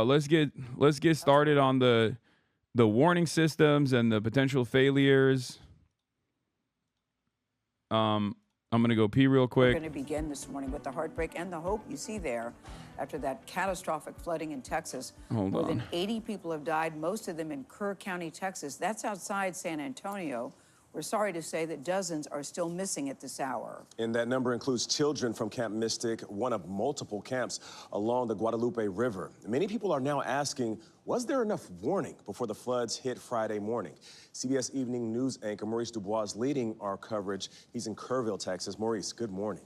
Let's get started on the warning systems and the potential failures. I'm gonna go pee real quick. We're going to begin this morning with the heartbreak and the hope you see there after that catastrophic flooding in Texas. More than 80 people have died, most of them in Kerr County, Texas. That's outside San Antonio. We're sorry to say that dozens are still missing at this hour. And that number includes children from Camp Mystic, one of multiple camps along the Guadalupe River. Many people are now asking, was there enough warning before the floods hit Friday morning? CBS Evening News anchor Maurice Dubois is leading our coverage. He's in Kerrville, Texas. Maurice, good morning.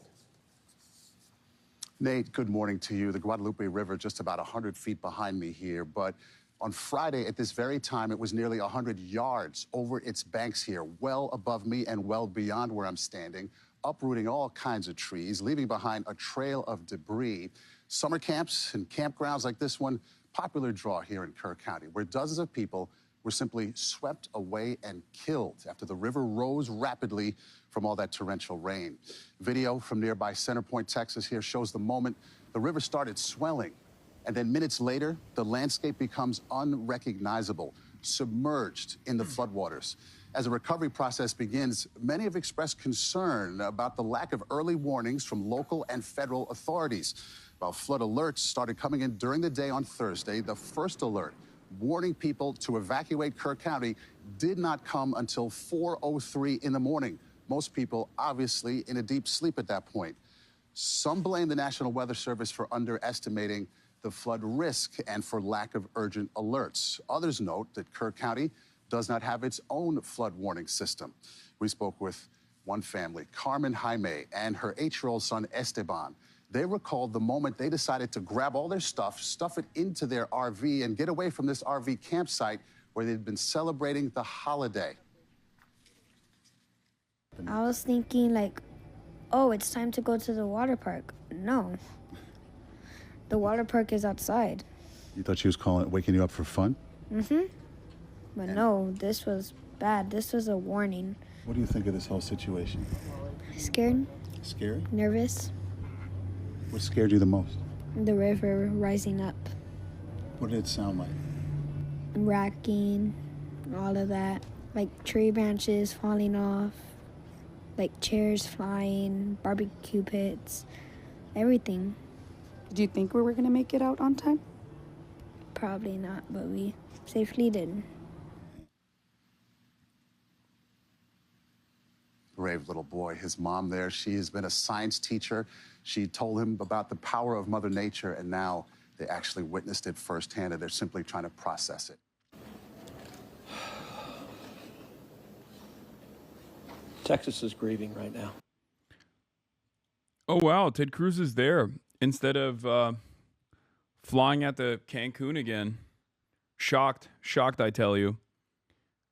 Nate, good morning to you. The Guadalupe River just about 100 feet behind me here, but on Friday, at this very time, it was nearly 100 yards over its banks here, well above me and well beyond where I'm standing, uprooting all kinds of trees, leaving behind a trail of debris. Summer camps and campgrounds like this one, popular draw here in Kerr County, where dozens of people were simply swept away and killed after the river rose rapidly from all that torrential rain. Video from nearby Center Point, Texas here shows the moment the river started swelling. And then minutes later, the landscape becomes unrecognizable, submerged in the floodwaters. As the recovery process begins, many have expressed concern about the lack of early warnings from local and federal authorities. While flood alerts started coming in during the day on Thursday, the first alert warning people to evacuate Kerr County did not come until 4:03 in the morning. Most people obviously in a deep sleep at that point. Some blame the National Weather Service for underestimating the flood risk and for lack of urgent alerts. Others note that Kerr County does not have its own flood warning system. We spoke with one family, Carmen Jaime, and her 8-year-old son, Esteban. They recalled the moment they decided to grab all their stuff, stuff it into their RV, and get away from this RV campsite where they'd been celebrating the holiday. I was thinking like, oh, it's time to go to the water park. No. The water park is outside. You thought she was waking you up for fun? Mm-hmm. But no, this was bad. This was a warning. What do you think of this whole situation? Scared. Scary? Nervous. What scared you the most? The river rising up. What did it sound like? Racking, all of that. Like tree branches falling off, like chairs flying, barbecue pits, everything. Do you think we were going to make it out on time? Probably not, but we safely did. Brave little boy. His mom there, she has been a science teacher. She told him about the power of Mother Nature, and now they actually witnessed it firsthand, and they're simply trying to process it. Texas is grieving right now. Oh, wow. Ted Cruz is there instead of flying at the Cancun again. Shocked, I tell you.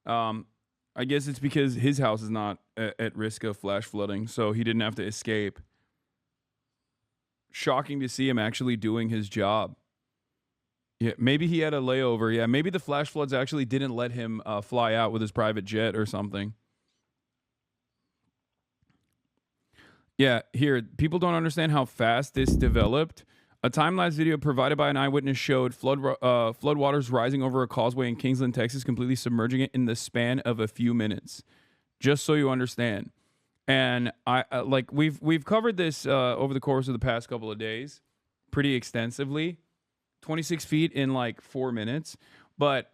I guess it's because his house is not at risk of flash flooding, so he didn't have to escape. Shocking to see him actually doing his job. Yeah, maybe he had a layover. Yeah, maybe the flash floods actually didn't let him fly out with his private jet or something. Yeah, here, people don't understand how fast this developed. A time-lapse video provided by an eyewitness showed floodwaters rising over a causeway in Kingsland, Texas, completely submerging it in the span of a few minutes. Just so you understand. And we've covered this over the course of the past couple of days pretty extensively. 26 feet in like 4 minutes. But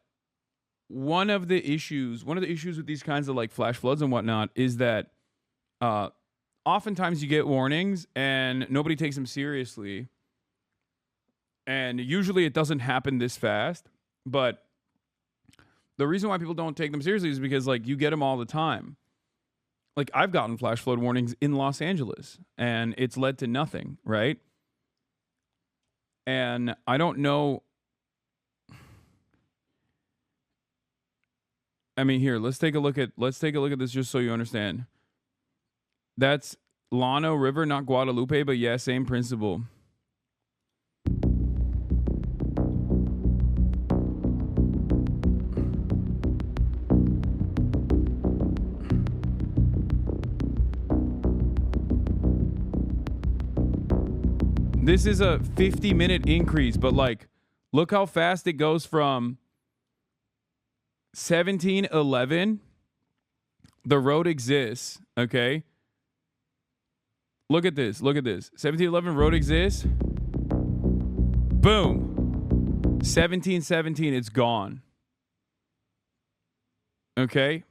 one of the issues with these kinds of like flash floods and whatnot is that oftentimes you get warnings and nobody takes them seriously. And usually it doesn't happen this fast. But the reason why people don't take them seriously is because like you get them all the time. Like I've gotten flash flood warnings in Los Angeles and it's led to nothing, right? And I don't know. I mean, here, let's take a look at this just so you understand. That's Llano River, not Guadalupe, but yeah, same principle. This is a 50-minute increase, but like, Look how fast it goes from 1711. The road exists, okay? Look at this. Look at this. 1711 road exists. Boom. 1717, it's gone. Okay?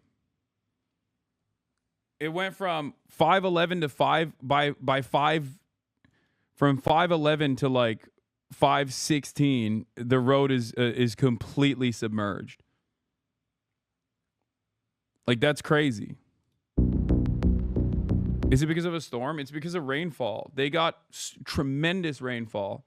It went from 511 to 5 by 5 from 511 to like 516. The road is completely submerged. Like, that's crazy. Is it because of a storm? It's because of rainfall. They got tremendous rainfall.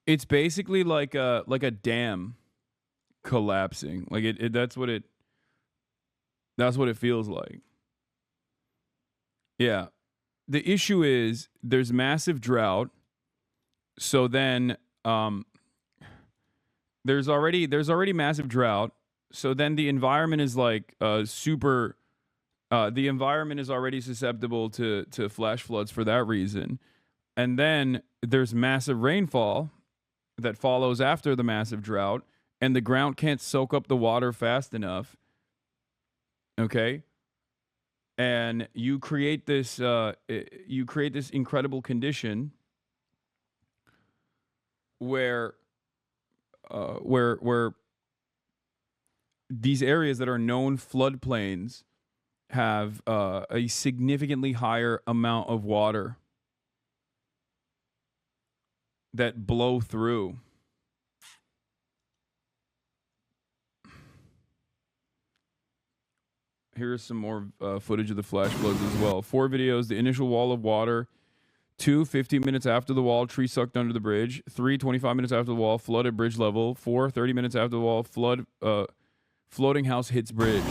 It's basically like a dam collapsing. Like that's what it feels like. Yeah. The issue is there's massive drought. So then there's already massive drought. So then the environment is like the environment is already susceptible to flash floods for that reason. And then there's massive rainfall that follows after the massive drought, and the ground can't soak up the water fast enough. Okay? And you create this incredible condition where these areas that are known floodplains have a significantly higher amount of water that blow through. Here's some more footage of the flash floods as well. 4 videos: the initial wall of water. 2, 15 minutes after the wall, tree sucked under the bridge. 3, 25 minutes after the wall, flood at bridge level. 4, 30 minutes after the wall, floating house hits bridge.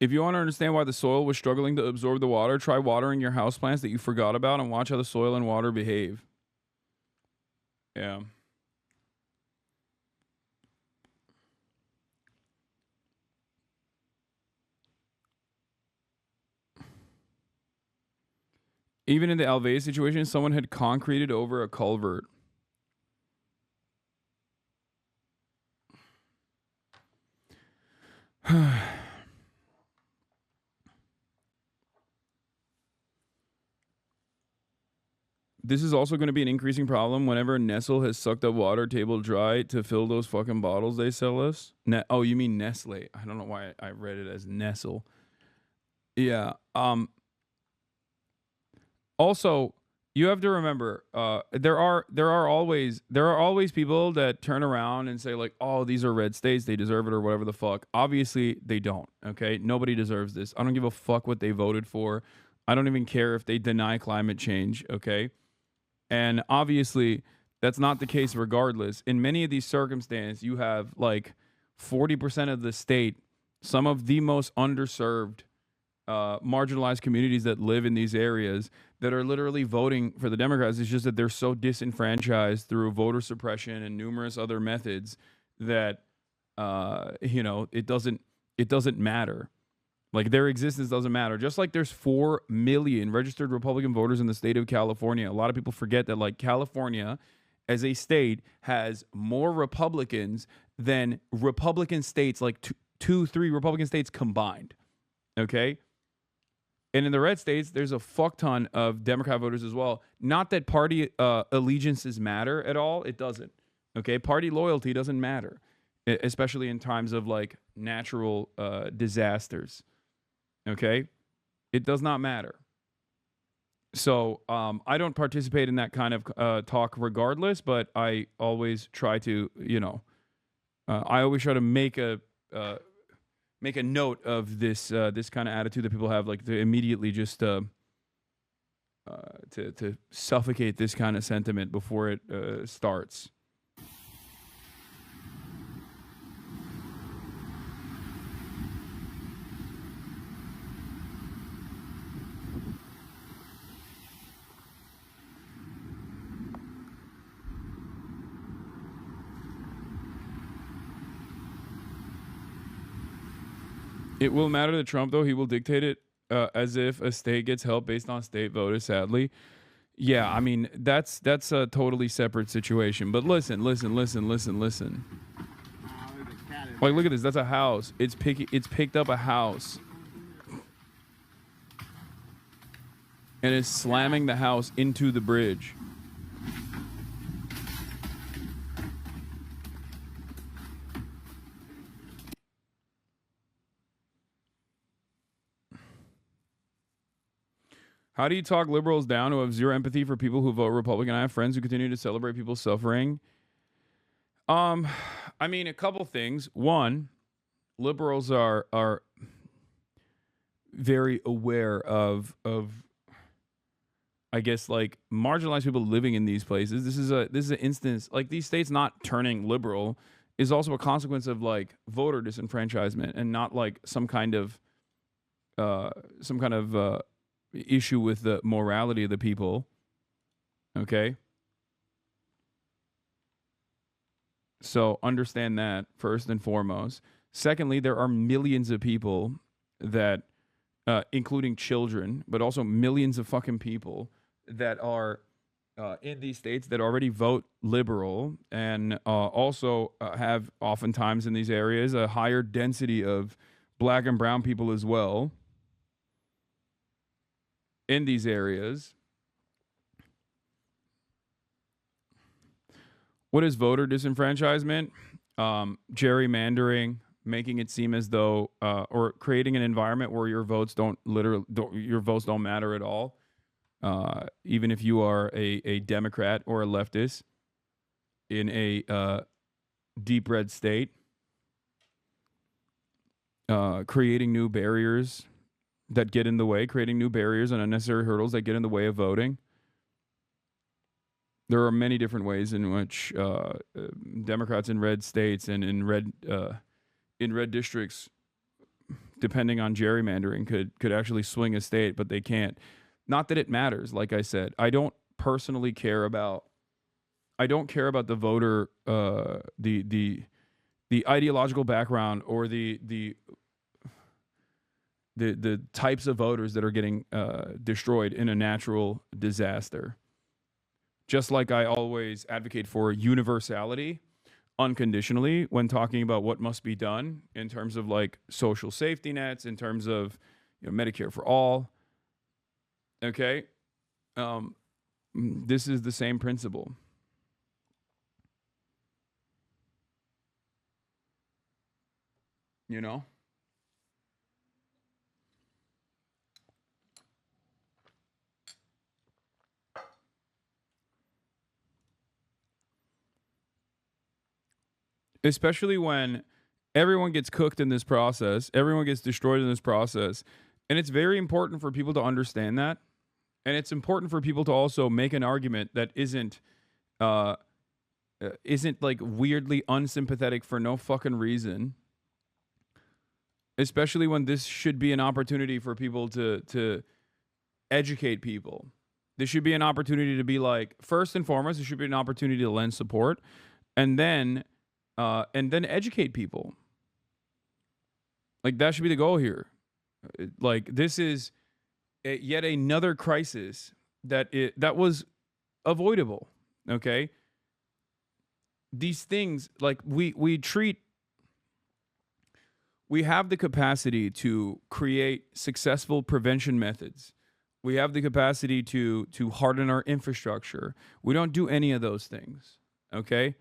If you want to understand why the soil was struggling to absorb the water, try watering your houseplants that you forgot about and watch how the soil and water behave. Yeah. Even in the Alvey situation, someone had concreted over a culvert. This is also going to be an increasing problem whenever Nestle has sucked up water table dry to fill those fucking bottles they sell us. Oh, you mean Nestle. I don't know why I read it as Nestle. Yeah. Also, you have to remember, there are always people that turn around and say like, oh, these are red states, they deserve it or whatever the fuck. Obviously, they don't. Okay, nobody deserves this. I don't give a fuck what they voted for. I don't even care if they deny climate change. Okay. And obviously, that's not the case regardless. In many of these circumstances, you have like 40% of the state, some of the most underserved, marginalized communities that live in these areas that are literally voting for the Democrats. It's just that they're so disenfranchised through voter suppression and numerous other methods that, it doesn't matter. Like, their existence doesn't matter. Just like there's 4 million registered Republican voters in the state of California. A lot of people forget that, like, California as a state has more Republicans than Republican states, like three Republican states combined. Okay. And in the red states, there's a fuck ton of Democrat voters as well. Not that party allegiances matter at all. It doesn't. Okay. Party loyalty doesn't matter, especially in times of like natural disasters. Okay. It does not matter. So I don't participate in that kind of talk regardless, but I always try to, I always try to make a note of this this kind of attitude that people have, like to immediately just to suffocate this kind of sentiment before it starts. It will matter to Trump, though. He will dictate it as if a state gets help based on state voters, sadly. Yeah, I mean, that's a totally separate situation. But listen. Like, look at this. That's a house. It's picked up a house. And is slamming the house into the bridge. How do you talk liberals down who have zero empathy for people who vote Republican? I have friends who continue to celebrate people's suffering. I mean, a couple things. One, liberals are very aware of I guess, like, marginalized people living in these places. This is an instance, like, these states not turning liberal is also a consequence of like voter disenfranchisement and not like some kind of issue with the morality of the people. Okay. So understand that first and foremost. Secondly, there are millions of people that, including children, but also millions of fucking people that are in these states that already vote liberal and also have oftentimes in these areas a higher density of black and brown people as well. In these areas. What is voter disenfranchisement? Gerrymandering, making it seem as though, or creating an environment where your votes don't matter at all. Even if you are a Democrat or a leftist in a deep red state, creating new barriers that get in the way, creating new barriers and unnecessary hurdles that get in the way of voting. There are many different ways in which Democrats in red states and in red districts, depending on gerrymandering, could actually swing a state, but they can't. Not that it matters. Like I said, I don't personally care about. I don't care about the voter, the ideological background or the types of voters that are getting destroyed in a natural disaster. Just like I always advocate for universality unconditionally when talking about what must be done in terms of like social safety nets, in terms of Medicare for all. Okay. This is the same principle. Especially when everyone gets cooked in this process, everyone gets destroyed in this process. And it's very important for people to understand that. And it's important for people to also make an argument that isn't like weirdly unsympathetic for no fucking reason. Especially when this should be an opportunity for people to educate people. This should be an opportunity to be like, first and foremost, it should be an opportunity to lend support and then educate people. Like, that should be the goal here. Like, this is yet another crisis that was avoidable. Okay. these things, like we have the capacity to create successful prevention methods. We have the capacity to harden our infrastructure. We don't do any of those things. Okay?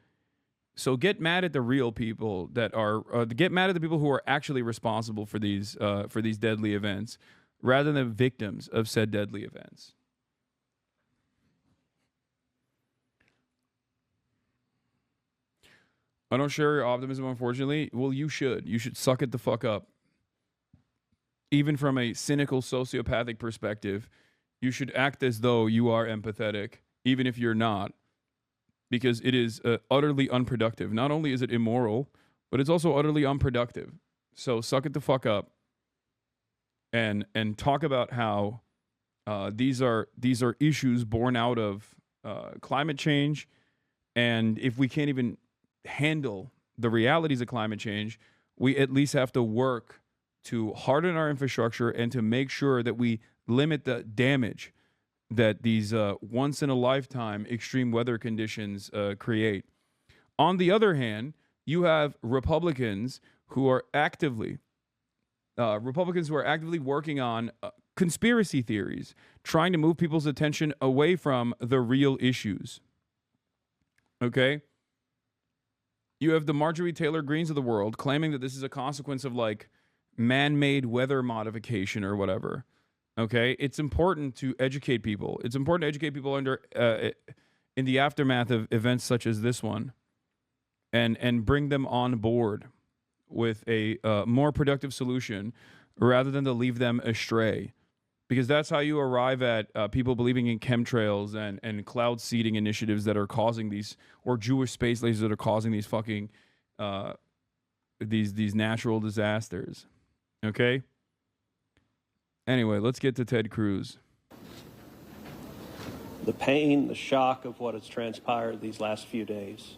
So get mad at the real people that are get mad at the people who are actually responsible for these deadly events, rather than victims of said deadly events. I don't share your optimism, unfortunately. Well, you should. You should suck it the fuck up. Even from a cynical, sociopathic perspective, you should act as though you are empathetic, even if you're not, because it is utterly unproductive. Not only is it immoral, but it's also utterly unproductive. So suck it the fuck up and talk about how these are issues born out of climate change, and if we can't even handle the realities of climate change, we at least have to work to harden our infrastructure and to make sure that we limit the damage that these once in a lifetime extreme weather conditions create. On the other hand, you have Republicans who are actively working on conspiracy theories, trying to move people's attention away from the real issues. Okay? You have the Marjorie Taylor Greens of the world claiming that this is a consequence of like man-made weather modification or whatever. Okay? It's important to educate people. It's important to educate people in the aftermath of events such as this one, and bring them on board with a more productive solution rather than to leave them astray. Because that's how you arrive at people believing in chemtrails and cloud seeding initiatives that are causing these, or Jewish space lasers that are causing these fucking these natural disasters. Okay? Anyway, let's get to Ted Cruz. The pain, the shock of what has transpired these last few days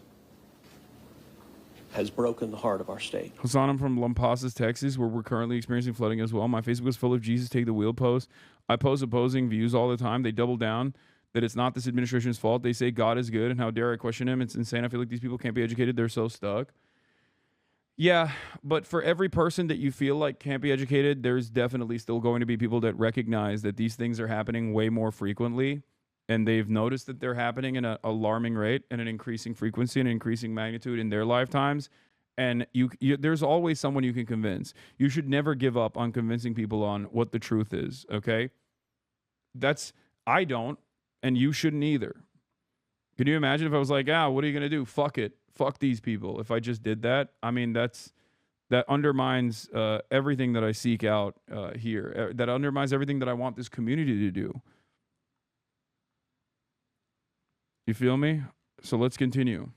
has broken the heart of our state. Hasan, I'm from Lampasas, Texas, where we're currently experiencing flooding as well. My Facebook is full of Jesus take the wheel posts. I post opposing views all the time. They double down that it's not this administration's fault. They say God is good, and how dare I question him? It's insane. I feel like these people can't be educated. They're so stuck. Yeah, but for every person that you feel like can't be educated, there's definitely still going to be people that recognize that these things are happening way more frequently, and they've noticed that they're happening at an alarming rate and an increasing frequency and increasing magnitude in their lifetimes. And there's always someone you can convince. You should never give up on convincing people on what the truth is, okay? I don't, and you shouldn't either. Can you imagine if I was like, what are you going to do? Fuck it. Fuck these people. If I just did that, I mean, that undermines everything that I seek out here. That undermines everything that I want this community to do. You feel me? So let's continue.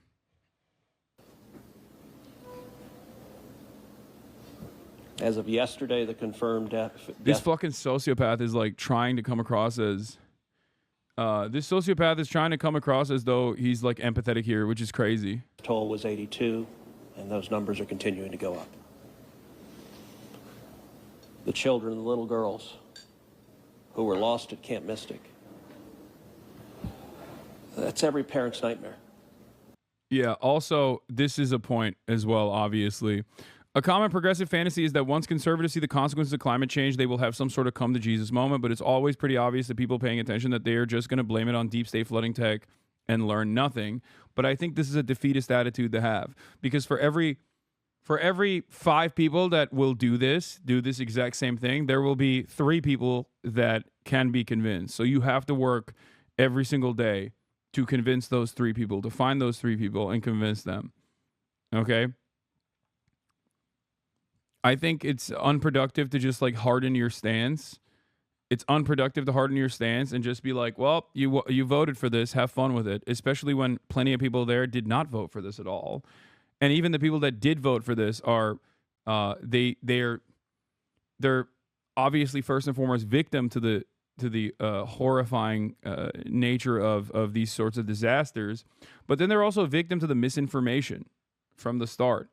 As of yesterday, the confirmed death. This fucking sociopath is like trying to come across as though he's like empathetic here, which is crazy. Toll was 82, and those numbers are continuing to go up. The children, the little girls who were lost at Camp Mystic. That's every parent's nightmare. Yeah, also, this is a point as well, obviously. A common progressive fantasy is that once conservatives see the consequences of climate change, they will have some sort of come to Jesus moment, but it's always pretty obvious to people paying attention that they are just going to blame it on deep state flooding tech and learn nothing. But I think this is a defeatist attitude to have, because for every 5 people that will do this exact same thing, there will be 3 people that can be convinced. So you have to work every single day to convince those 3 people, to find those 3 people and convince them. Okay? I think it's unproductive to just like harden your stance. It's unproductive to harden your stance and just be like, well, you voted for this, have fun with it, especially when plenty of people there did not vote for this at all. And even the people that did vote for this are they're obviously first and foremost victim to the horrifying nature of these sorts of disasters, but then they're also a victim to the misinformation from the start.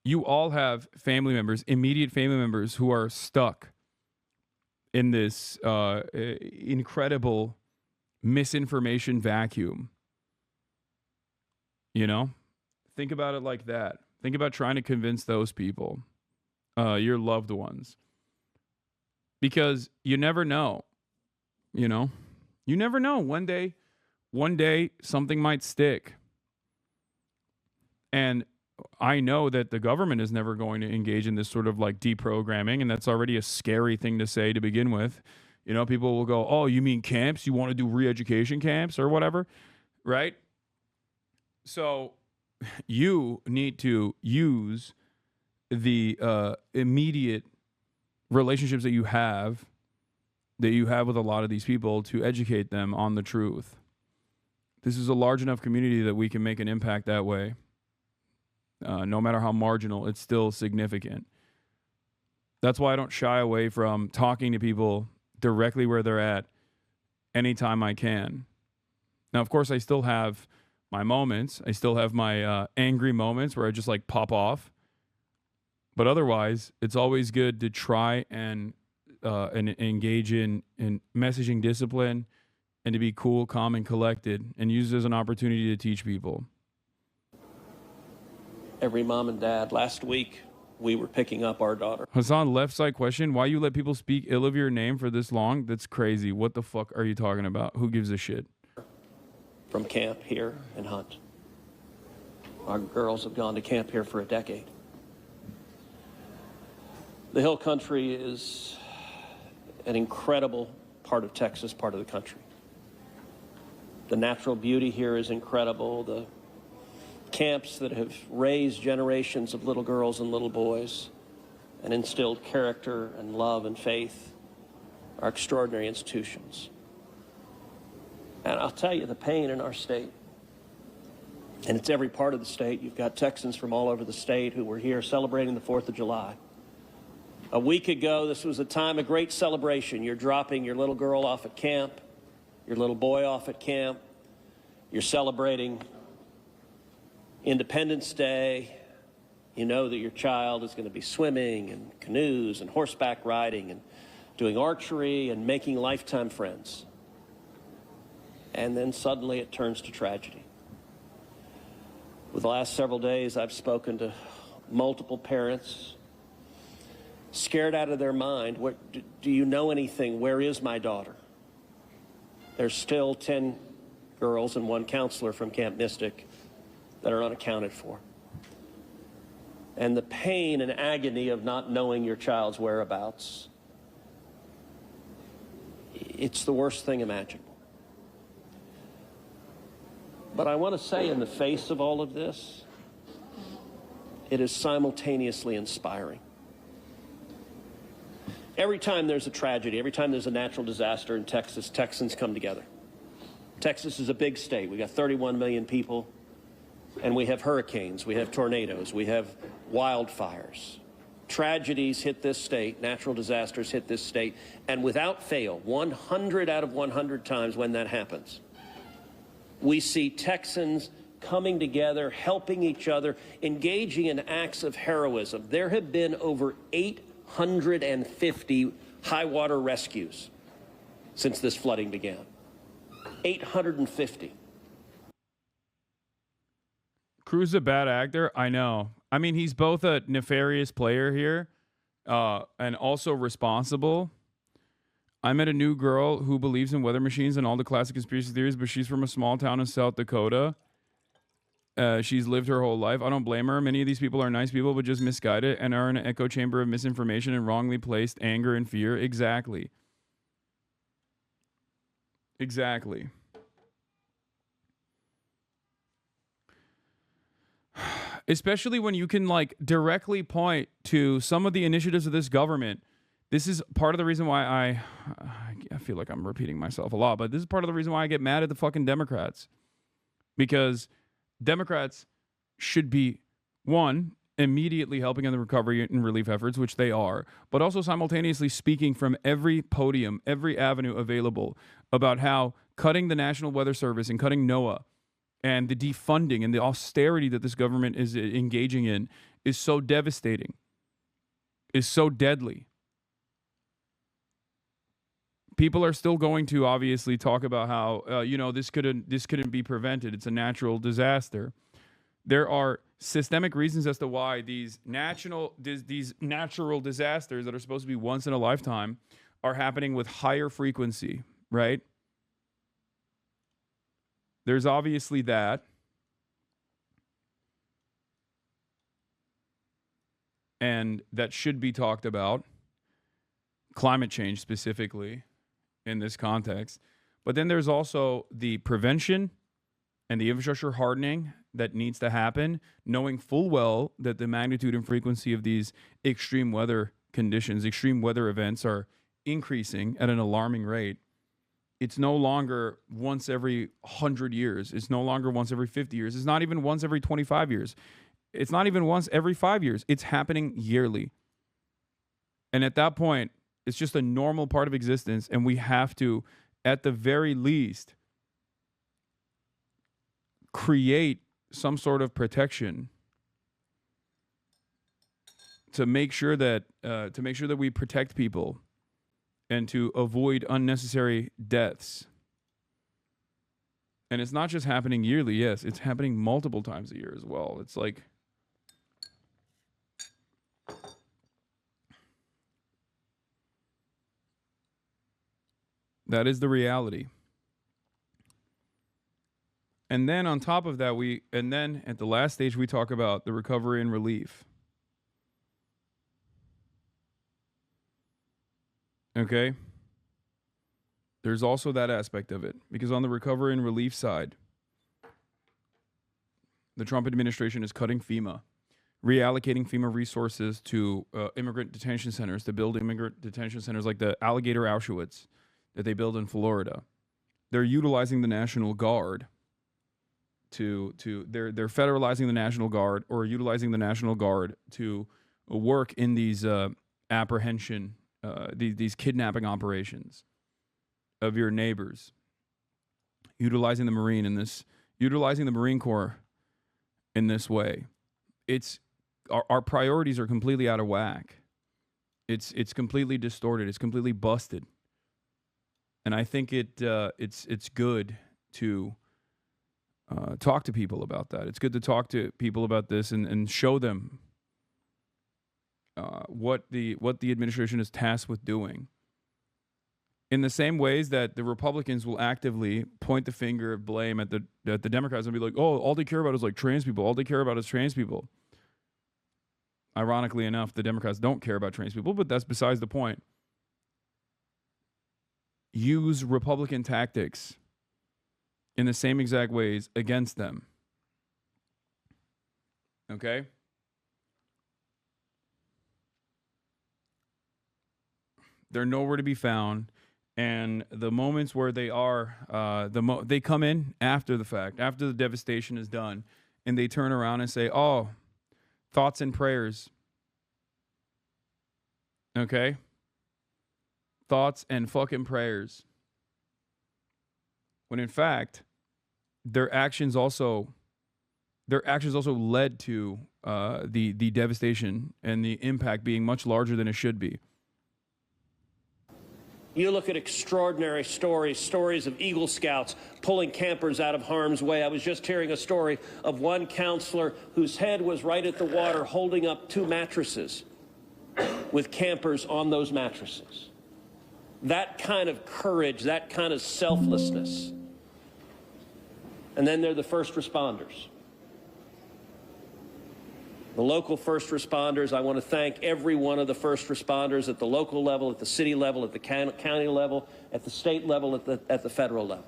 You all have family members, immediate family members, who are stuck in this incredible misinformation vacuum. You know? Think about it like that. Think about trying to convince those people, your loved ones, because you never know. You know, you never know. One day something might stick. And I know that the government is never going to engage in this sort of like deprogramming, and that's already a scary thing to say to begin with. You know, people will go, "Oh, you mean camps? You want to do re-education camps or whatever?" Right? So you need to use the immediate relationships that you have with a lot of these people to educate them on the truth. This is a large enough community that we can make an impact that way. No matter how marginal, it's still significant. That's why I don't shy away from talking to people directly where they're at anytime I can. Now, of course, I still have my moments. I still have my angry moments where I just like pop off. But otherwise, it's always good to try and engage in messaging discipline and to be cool, calm, and collected, and use it as an opportunity to teach people. Every mom and dad. Last week, we were picking up our daughter. Hasan, left side question. Why you let people speak ill of your name for this long? That's crazy. What the fuck are you talking about? Who gives a shit? From camp here in Hunt. Our girls have gone to camp here for a decade. The Hill Country is an incredible part of Texas, part of the country. The natural beauty here is incredible. The camps that have raised generations of little girls and little boys and instilled character and love and faith are extraordinary institutions. And I'll tell you, the pain in our state, and it's every part of the state. You've got Texans from all over the state who were here celebrating the 4th of July. A week ago, this was a time of great celebration. You're dropping your little girl off at camp, your little boy off at camp. You're celebrating Independence Day. You know that your child is going to be swimming and canoes and horseback riding and doing archery and making lifetime friends. And then suddenly it turns to tragedy. With the last several days, I've spoken to multiple parents, scared out of their mind. Do you know anything? Where is my daughter? There's still 10 girls and 1 counselor from Camp Mystic that are unaccounted for. And the pain and agony of not knowing your child's whereabouts, it's the worst thing imaginable. But I want to say, in the face of all of this, it is simultaneously inspiring. Every time there's a tragedy, every time there's a natural disaster in Texas, Texans come together. Texas is a big state. We got 31 million people. And we have hurricanes, we have tornadoes, we have wildfires. Tragedies hit this state, natural disasters hit this state, and without fail, 100 out of 100 times when that happens, we see Texans coming together, helping each other, engaging in acts of heroism. There have been over 850 high water rescues since this flooding began. 850. Crew's a bad actor. I know. I mean, he's both a nefarious player here and also responsible. I met a new girl who believes in weather machines and all the classic conspiracy theories, but she's from a small town in South Dakota. She's lived her whole life. I don't blame her. Many of these people are nice people, but just misguided and are in an echo chamber of misinformation and wrongly placed anger and fear. Exactly. Exactly. Especially when you can like directly point to some of the initiatives of this government. This is part of the reason why I feel like I'm repeating myself a lot, but this is part of the reason why I get mad at the fucking Democrats. Because Democrats should be, one, immediately helping in the recovery and relief efforts, which they are, but also simultaneously speaking from every podium, every avenue available about how cutting the National Weather Service and cutting NOAA and the defunding and the austerity that this government is engaging in is so devastating, is so deadly. People are still going to obviously talk about how, this couldn't be prevented. It's a natural disaster. There are systemic reasons as to why these natural disasters that are supposed to be once in a lifetime are happening with higher frequency, right? There's obviously that. And that should be talked about. Climate change specifically in this context. But then there's also the prevention and the infrastructure hardening that needs to happen, knowing full well that the magnitude and frequency of these extreme weather conditions, extreme weather events are increasing at an alarming rate. It's no longer once every 100 years. It's no longer once every 50 years. It's not even once every 25 years. It's not even once every 5 years. It's happening yearly. And at that point, it's just a normal part of existence, and we have to, at the very least, create some sort of protection to make sure that we protect people and to avoid unnecessary deaths. And it's not just happening yearly. Yes, it's happening multiple times a year as well. It's like that is the reality. And then on top of that, then at the last stage, we talk about the recovery and relief. Okay? There's also that aspect of it. Because on the recovery and relief side, the Trump administration is cutting FEMA, reallocating FEMA resources to immigrant detention centers, to build immigrant detention centers like the Alligator Auschwitz that they build in Florida. They're utilizing the National Guard they're federalizing the National Guard or utilizing the National Guard to work in these apprehension, these kidnapping operations of your neighbors. Utilizing the Marine Corps in this way. It's our priorities are completely out of whack. It's completely distorted. It's completely busted. And I think it's good to talk to people about that. It's good to talk to people about this and show them what the administration is tasked with doing. In the same ways that the Republicans will actively point the finger of blame at the Democrats and be like, oh, all they care about is like trans people. All they care about is trans people. Ironically enough, the Democrats don't care about trans people, but that's besides the point. Use Republican tactics in the same exact ways against them. Okay? They're nowhere to be found. And the moments where they are, they come in after the fact, after the devastation is done, and they turn around and say, oh, thoughts and prayers. Okay? Thoughts and fucking prayers. When in fact, their actions also led to the devastation and the impact being much larger than it should be. You look at extraordinary stories of Eagle Scouts pulling campers out of harm's way. I was just hearing a story of one counselor whose head was right at the water holding up 2 mattresses with campers on those mattresses. That kind of courage, that kind of selflessness. And then they're the first responders. The local first responders, I want to thank every one of the first responders at the local level, at the city level, at the county level, at the state level, at the federal level.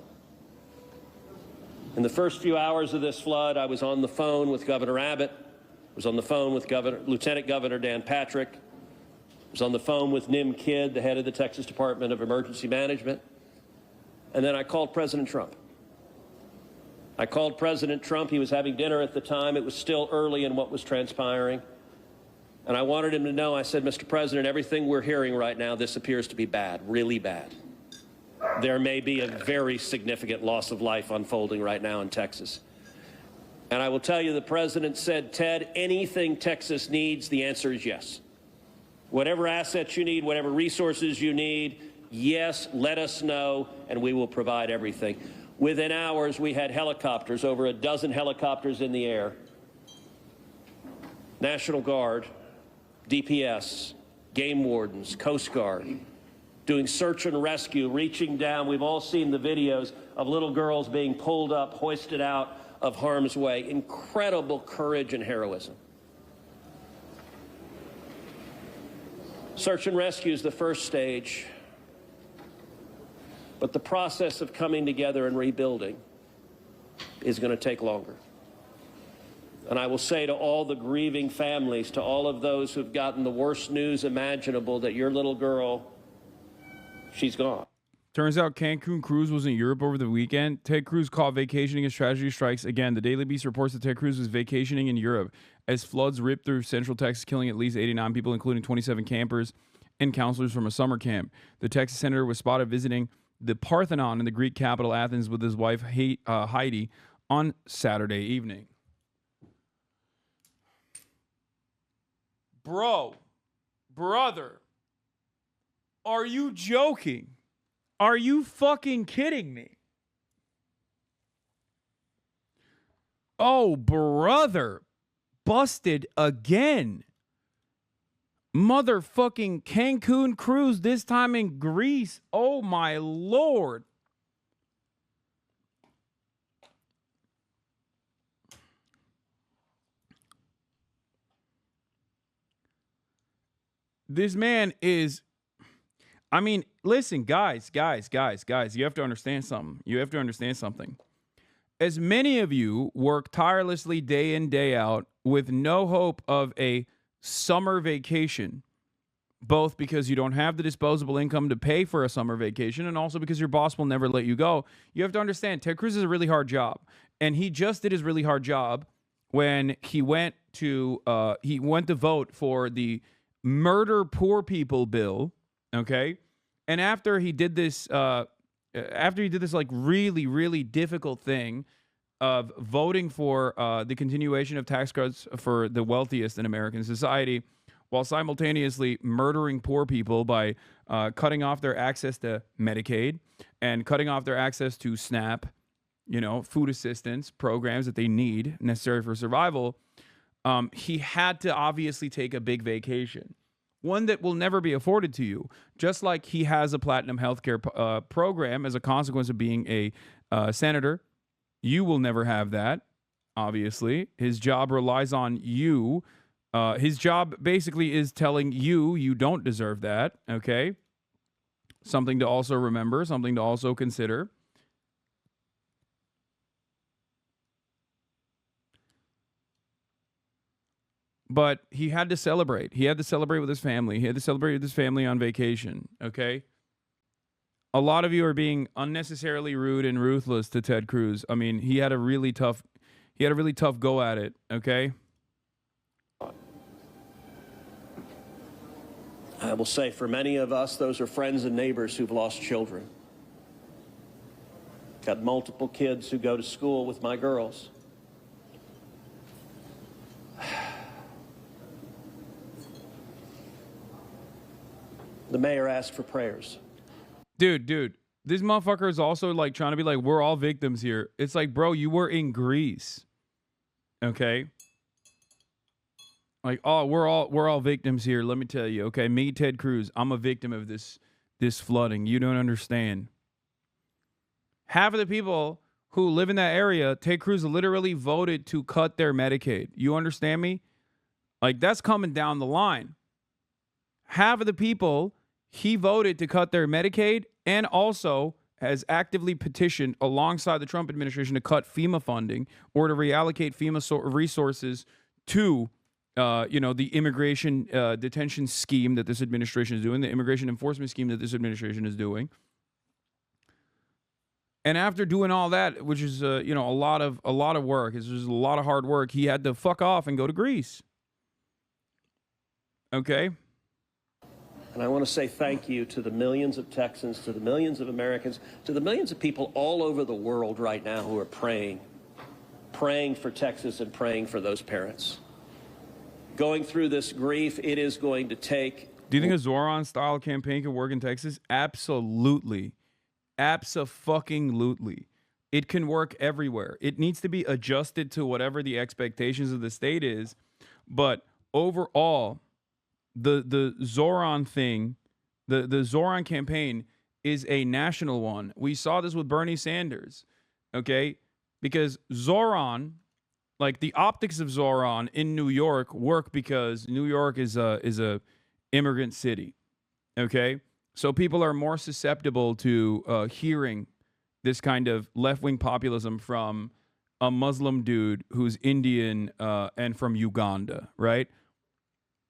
In the first few hours of this flood, I was on the phone with Governor Abbott, I was on the phone with Lieutenant Governor Dan Patrick, I was on the phone with Nim Kidd, the head of the Texas Department of Emergency Management, and then I called President Trump. I called President Trump. He was having dinner at the time. It was still early in what was transpiring. And I wanted him to know, I said, Mr. President, everything we're hearing right now, this appears to be bad, really bad. There may be a very significant loss of life unfolding right now in Texas. And I will tell you, the president said, Ted, anything Texas needs, the answer is yes. Whatever assets you need, whatever resources you need, yes, let us know, and we will provide everything. Within hours, we had helicopters, over a dozen helicopters in the air, National Guard, DPS, game wardens, Coast Guard, doing search and rescue, reaching down. We've all seen the videos of little girls being pulled up, hoisted out of harm's way. Incredible courage and heroism. Search and rescue is the first stage, but the process of coming together and rebuilding is going to take longer. And I will say to all the grieving families, to all of those who've gotten the worst news imaginable, that your little girl, she's gone. Turns out Cancun Cruz was in Europe over the weekend. Ted Cruz caught vacationing as tragedy strikes again. The Daily Beast reports that Ted Cruz was vacationing in Europe as floods ripped through central Texas, killing at least 89 people, including 27 campers and counselors from a summer camp. The Texas senator was spotted visiting the Parthenon in the Greek capital Athens with his wife Heidi on Saturday evening. Brother, are you joking? Are you fucking kidding me? Oh, brother, busted again. Motherfucking Cancun cruise, this time in Greece. Oh, my Lord. This man is, I mean, listen, guys, you have to understand something. As many of you work tirelessly day in, day out with no hope of a summer vacation, both because you don't have the disposable income to pay for a summer vacation and also because your boss will never let you go, you have to understand Ted Cruz is a really hard job. And he just did his really hard job when he went to vote for the murder poor people bill, okay? And after he did this like really, really difficult thing of voting for the continuation of tax cuts for the wealthiest in American society, while simultaneously murdering poor people by cutting off their access to Medicaid and cutting off their access to SNAP, food assistance programs that they need necessary for survival, he had to obviously take a big vacation, one that will never be afforded to you, just like he has a platinum healthcare program as a consequence of being a senator. You will never have that, obviously. His job relies on you. His job basically is telling you don't deserve that, okay? Something to also remember, something to also consider. But he had to celebrate. He had to celebrate with his family. He had to celebrate with his family on vacation, okay? A lot of you are being unnecessarily rude and ruthless to Ted Cruz. I mean, he had a really tough go at it, okay? I will say for many of us, those are friends and neighbors who've lost children. Got multiple kids who go to school with my girls. The mayor asked for prayers. Dude, this motherfucker is also like trying to be like, we're all victims here. It's like, bro, you were in Greece. Okay? Like, oh, we're all victims here. Let me tell you, okay? Me, Ted Cruz, I'm a victim of this flooding. You don't understand. Half of the people who live in that area, Ted Cruz literally voted to cut their Medicaid. You understand me? Like, that's coming down the line. Half of the people, he voted to cut their Medicaid and also has actively petitioned alongside the Trump administration to cut FEMA funding or to reallocate FEMA resources to, the immigration detention scheme that this administration is doing, the immigration enforcement scheme that this administration is doing. And after doing all that, which is, a lot of work, it's just a lot of hard work, he had to fuck off and go to Greece. Okay? And I want to say thank you to the millions of Texans, to the millions of Americans, to the millions of people all over the world right now who are praying for Texas and praying for those parents. Going through this grief, it is going to take... Do you think a Zoran-style campaign can work in Texas? Absolutely. Abso-fucking-lutely. It can work everywhere. It needs to be adjusted to whatever the expectations of the state is, but overall, the Zoran thing, the Zoran campaign is a national one. We saw this with Bernie Sanders, okay? Because Zoran, like the optics of Zoran in New York work because New York is a immigrant city, okay? So people are more susceptible to hearing this kind of left-wing populism from a Muslim dude who's Indian and from Uganda, right?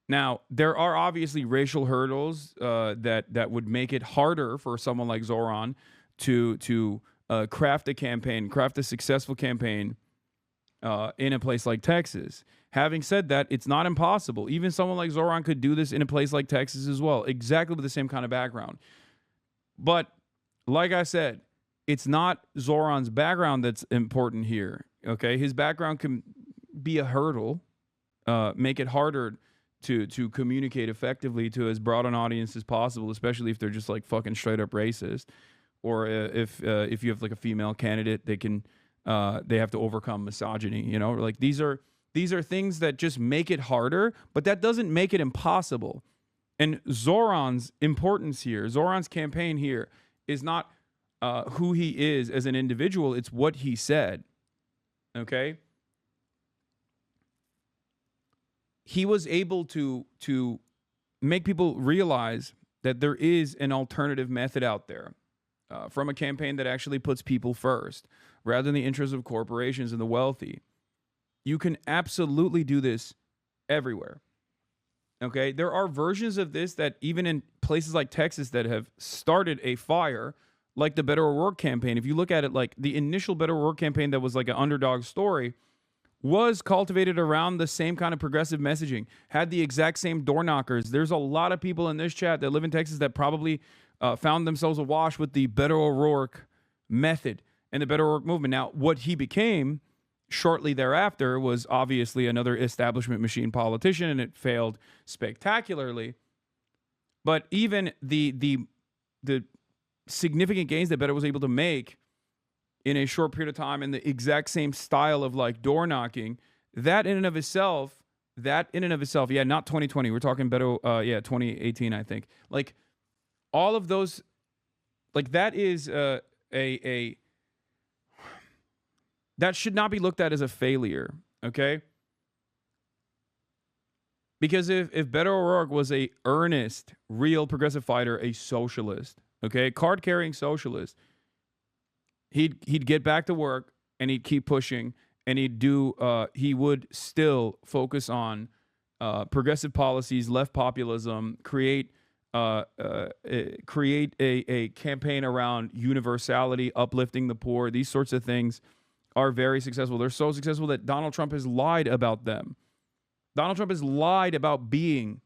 Now, there are obviously racial hurdles that would make it harder for someone like Zoran to craft a successful campaign in a place like Texas. Having said that, it's not impossible. Even someone like Zoran could do this in a place like Texas as well, exactly with the same kind of background. But like I said, it's not Zoran's background that's important here, okay? His background can be a hurdle, make it harder to communicate effectively to as broad an audience as possible, especially if they're just like fucking straight up racist, or if you have like a female candidate, they have to overcome misogyny. You know, like these are things that just make it harder, but that doesn't make it impossible. And Zoran's importance here, Zoran's campaign here, is not who he is as an individual; it's what he said. Okay. He was able to make people realize that there is an alternative method out there from a campaign that actually puts people first rather than the interests of corporations and the wealthy. You can absolutely do this everywhere. Okay? There are versions of this that even in places like Texas that have started a fire, like the Beto O'Rourke campaign. If you look at it, like the initial Beto O'Rourke campaign that was like an underdog story was cultivated around the same kind of progressive messaging, had the exact same door knockers. There's a lot of people in this chat that live in Texas that probably found themselves awash with the Beto O'Rourke method and the Beto O'Rourke movement. Now, what he became shortly thereafter was obviously another establishment machine politician, and it failed spectacularly. But even the significant gains that Beto was able to make in a short period of time in the exact same style of like door knocking, that in and of itself, yeah, not 2020. We're talking Beto, 2018, I think. Like all of those, like that is that should not be looked at as a failure, okay? Because if Beto O'Rourke was a earnest, real progressive fighter, a socialist, okay, card-carrying socialist, he'd get back to work and he'd keep pushing, and he would still focus on progressive policies, left populism, create a campaign around universality, uplifting the poor. These sorts of things are very successful. They're so successful that Donald Trump has lied about them. Donald Trump has lied about being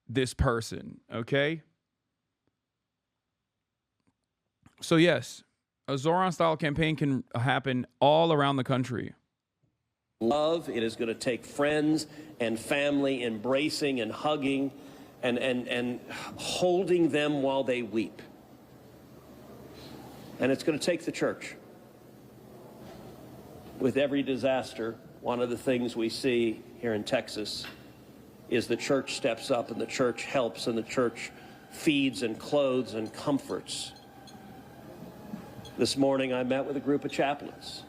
this person, okay? So yes, a Zoran-style campaign can happen all around the country. Love, it is going to take friends and family embracing and hugging and holding them while they weep. And it's going to take the church. With every disaster, one of the things we see here in Texas is the church steps up and the church helps and the church feeds and clothes and comforts. This morning, I met with a group of chaplains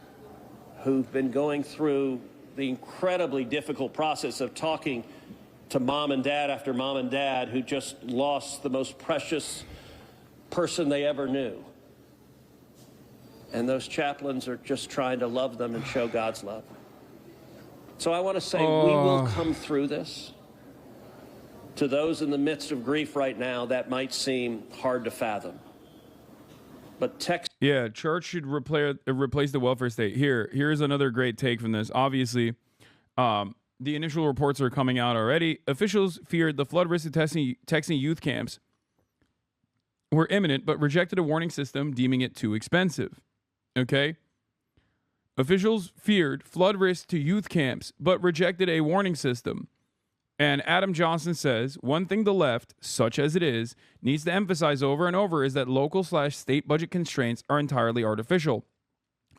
who've been going through the incredibly difficult process of talking to mom and dad after mom and dad who just lost the most precious person they ever knew. And those chaplains are just trying to love them and show God's love. So I want to say we will come through this. To those in the midst of grief right now, that might seem hard to fathom. But church should replace the welfare state. Here's another great take from this. Obviously, the initial reports are coming out already. Officials feared the flood risk of Texan youth camps were imminent, but rejected a warning system, deeming it too expensive. Okay? Officials feared flood risk to youth camps, but rejected a warning system. And Adam Johnson says, one thing the left, such as it is, needs to emphasize over and over is that local/state budget constraints are entirely artificial.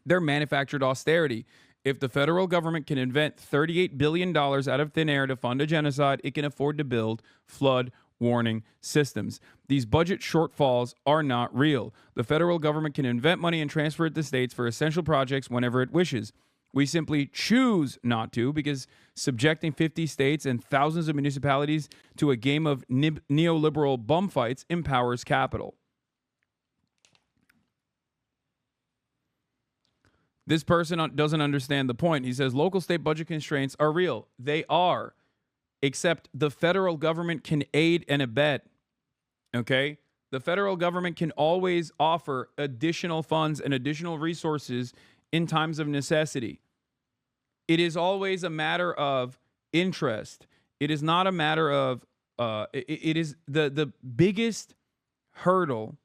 They're manufactured austerity. If the federal government can invent $38 billion out of thin air to fund a genocide, it can afford to build flood warning systems. These budget shortfalls are not real. The federal government can invent money and transfer it to states for essential projects whenever it wishes. We simply choose not to because subjecting 50 states and thousands of municipalities to a game of neoliberal bum fights empowers capital. This person doesn't understand the point. He says local state budget constraints are real. They are, except the federal government can aid and abet. Okay? The federal government can always offer additional funds and additional resources in times of necessity. It is always a matter of interest. It is not a matter of, it is the biggest hurdle.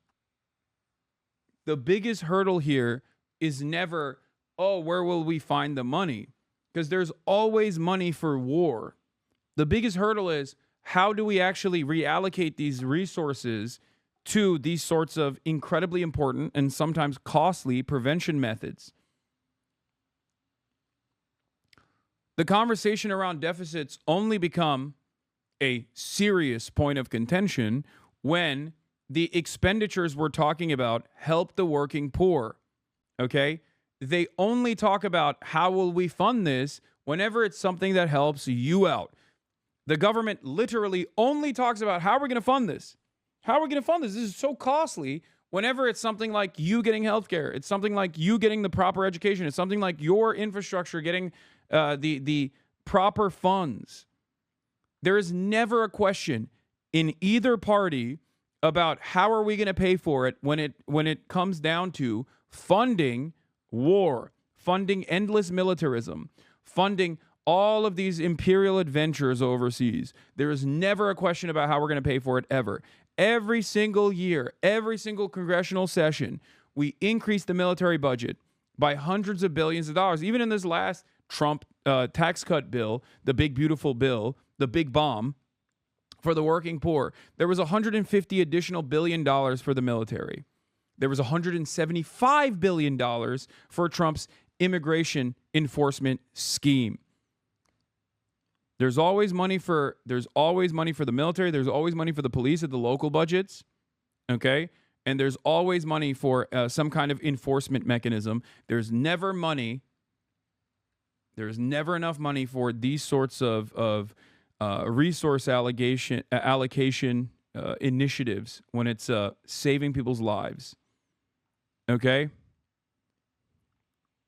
The biggest hurdle here is never, oh, where will we find the money? Because there's always money for war. The biggest hurdle is, how do we actually reallocate these resources to these sorts of incredibly important and sometimes costly prevention methods? The conversation around deficits only become a serious point of contention when the expenditures we're talking about help the working poor. Okay? They only talk about how will we fund this whenever it's something that helps you out. The government literally only talks about how we're going to fund this. How are we going to fund this? This is so costly whenever it's something like you getting healthcare. It's something like you getting the proper education. It's something like your infrastructure getting the proper funds. There is never a question in either party about how are we going to pay for it when it comes down to funding war, funding endless militarism, funding all of these imperial adventures overseas. There is never a question about how we're going to pay for it ever. Every single year, every single congressional session, we increase the military budget by hundreds of billions of dollars. Even in this last Trump tax cut bill, the big beautiful bill, the big bomb for the working poor, there was $150 additional billion for the military. There was $175 billion for Trump's immigration enforcement scheme. There's always money for the military. There's always money for the police at the local budgets. Okay? And there's always money for some kind of enforcement mechanism. There's never enough money for these sorts of resource allocation initiatives when it's saving people's lives. Okay?